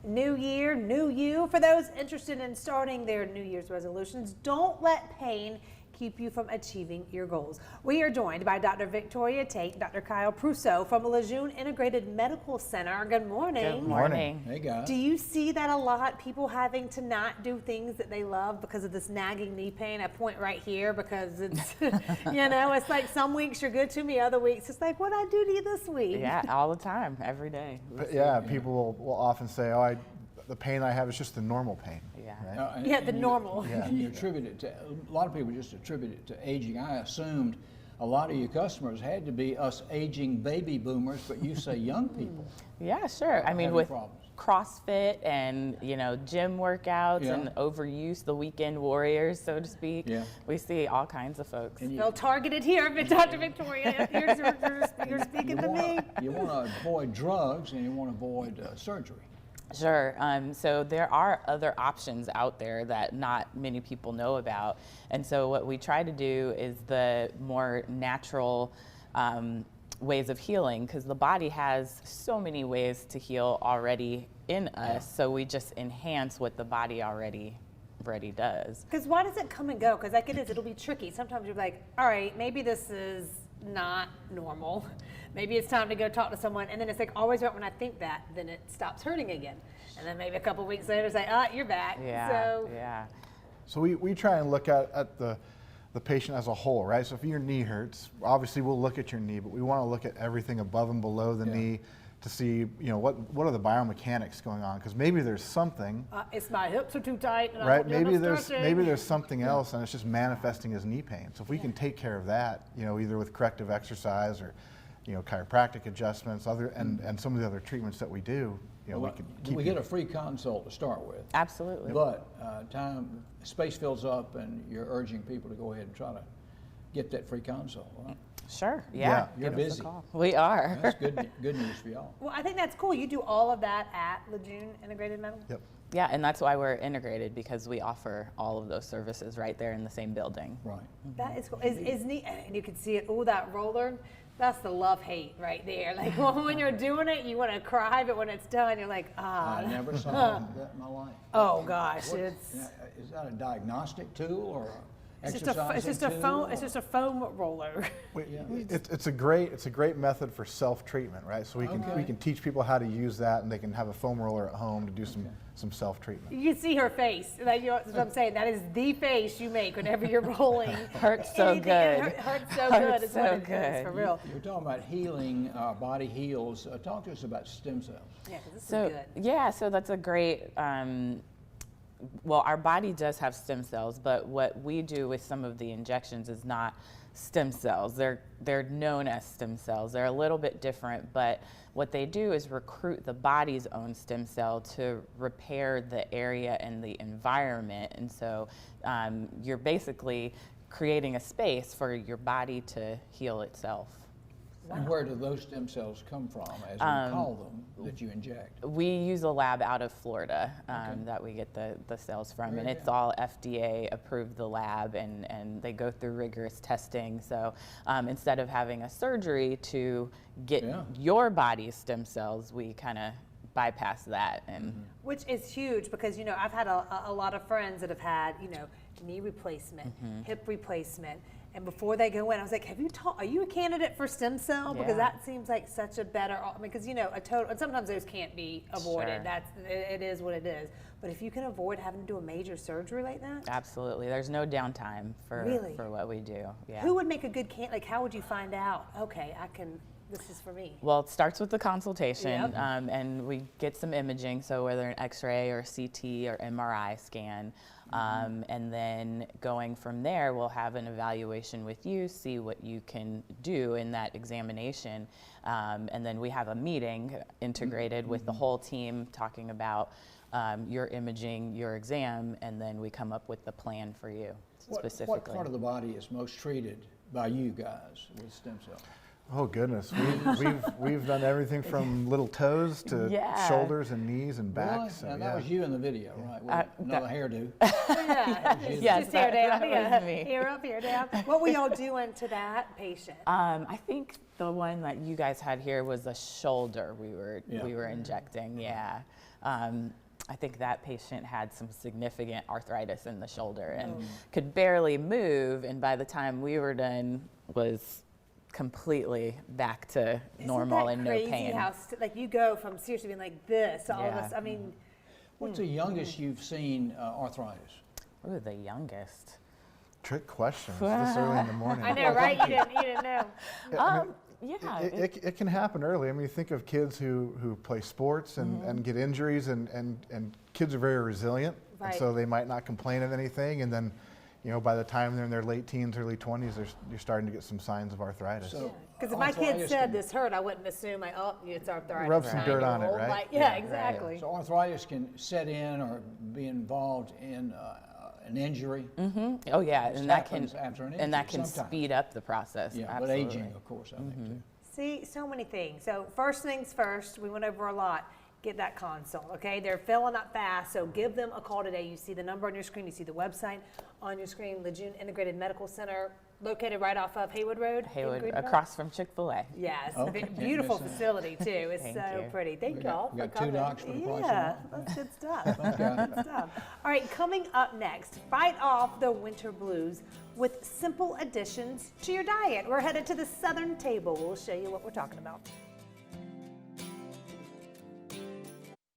New year, new you. For those interested in starting their New Year's resolutions, don't let pain keep you from achieving your goals. We are joined by Dr. Victoria Tate and Dr. Kyle Prusso from LeJeune Integrated Medical Center. Good morning. Good morning. Hey guys. Do you see that a lot? People having to not do things that they love because of this nagging knee pain. I point right here because it's, you know, it's like some weeks you're good to me, other weeks it's like, what'd I do to you this week? Yeah, all the time, every day. Yeah, people will often say, oh, the pain I have is just the normal pain. Yeah. Right? The normal. And you attribute it to, a lot of people just attribute it to aging. I assumed a lot of your customers had to be us aging baby boomers, but you say young people. Yeah, sure. I mean, with problems. CrossFit and, you know, gym workouts Yeah. and overuse, the weekend warriors, so to speak, Yeah. we see all kinds of folks. And Well, targeted here, but Dr. Victoria, you're speaking to me. You want to avoid drugs and you want to avoid surgery. Sure. So there are other options out there that not many people know about. And so what we try to do is the more natural ways of healing, because the body has so many ways to heal already in us. So we just enhance what the body already does. Because why does it come and go? Because like it is, it'll be tricky. Sometimes you're like, all right, maybe this is not normal. Maybe it's time to go talk to someone. And then it's like always right when I think that, then it stops hurting again. And then maybe a couple weeks later, it's like, you're back. Yeah, So, yeah. So we try and look at the patient as a whole, right? So if your knee hurts, obviously we'll look at your knee, but we want to look at everything above and below the knee to see, you know, what are the biomechanics going on? Because maybe there's something, it's my hips are too tight. And right? I won't do enough stretching. Maybe there's something else, and it's just manifesting as knee pain. So if we can take care of that, you know, either with corrective exercise or, you know, chiropractic adjustments, and some of the other treatments that we do, you know, Well, we can keep we get a free consult to start with. Absolutely. But space fills up and you're urging people to go ahead and try to get that free consult, right? Sure. Yeah. Yeah. You're Give us a busy. call. We are. That's good news for y'all. Well, I think that's cool. You do all of that at LeJeune Integrated Medical? Yep. Yeah, and that's why we're integrated, because we offer all of those services right there in the same building. Right. That is cool. Is neat, and you can see it. Oh, that roller. That's the love-hate right there. Like when you're doing it, you want to cry, but when it's done, you're like, I never saw that in my life. Oh gosh, What- it's is that a diagnostic tool or it's exercising just a tool, foam. or- It's just a foam roller. It's a great method for self-treatment, right? So we Okay. can teach people how to use that, and they can have a foam roller at home to do some self-treatment. You can see her face. Like that's what I'm saying. That is the face you make whenever you're rolling. Hurts so Anything- good. Hurts so Hurts good. Is what so it is, good. for real. You're talking about healing, body heals. Talk to us about stem cells. Yeah, 'cause this So is good. yeah, so that's a great. Well, our body does have stem cells, but what we do with some of the injections is not stem cells. They're known as stem cells. They're a little bit different, but what they do is recruit the body's own stem cell to repair the area and the environment. And so you're basically creating a space for your body to heal itself. And where do those stem cells come from, as we call them, that you inject? We use a lab out of Florida that we get the cells from, Very and it's good. all FDA approved, the lab, and they go through rigorous testing. So instead of having a surgery to get your body's stem cells, we kind of bypass that. And Which is huge because, you know, I've had a lot of friends that have had, you know, knee replacement, hip replacement. And before they go in, I was like, are you a candidate for stem cell? Because Yeah. that seems like such a better, because, you know, and sometimes those can't be avoided. Sure. It is what it is. But if you can avoid having to do a major surgery like that, absolutely, there's no downtime for Really? for what we do. Yeah. who would make a good candidate? Like, how would you find out? Okay, this is for me. Well, it starts with the consultation, Yep. and we get some imaging, so whether an X-ray or CT or MRI scan, and then going from there, we'll have an evaluation with you, see what you can do in that examination, and then we have a meeting integrated with the whole team talking about your imaging, your exam, and then we come up with the plan for you specifically. What part of the body is most treated by you guys with stem cells? Oh goodness, we've done everything from little toes to Yeah. shoulders and knees and back. Really? So, Now, yeah. that was you in the video, right? With no hairdo. Yeah, Yes, just hair down. that was me. Hair up, hair down. What were y'all doing to that patient? I think the one that you guys had here was a shoulder we were injecting, yeah. I think that patient had some significant arthritis in the shoulder and could barely move, and by the time we were done was completely back to normal and no pain. Isn't that crazy how like you go from seriously being like this to all of Yeah. us? I mean, What's the youngest you've seen arthritis? Ooh, the youngest. Trick questions this early in the morning. I know, right? You didn't know. Yeah. It can happen early. I mean, you think of kids who play sports and get injuries, and kids are very resilient, Right. and so they might not complain of anything, and then, by the time they're in their late teens, early 20s, you're starting to get some signs of arthritis. So Because if my kid arthritis said can- this hurt, I wouldn't assume like, oh, it's arthritis. Rub some dirt on it, 9-year-old, right? like- yeah, exactly. So arthritis can set in or be involved in an injury. Oh yeah, This and that can happens after an and that injury can sometimes. speed up the process. Yeah, Absolutely. but aging, of course, I think too. See, so many things. So first things first, we went over a lot. Get that consult, okay? They're filling up fast, so give them a call today. You see the number on your screen. You see the website on your screen. LeJeune Integrated Medical Center, located right off of Haywood Road. Haywood, in Greenville. across from Chick-fil-A. Yes, Okay, can't beautiful miss that. facility too. It's Thank so you. pretty. Thank We y'all got- for we got two coming. docs for the price of Yeah, one. that's good stuff. Okay. Good stuff. All right, coming up next, fight off the winter blues with simple additions to your diet. We're headed to the Southern Table. We'll show you what we're talking about.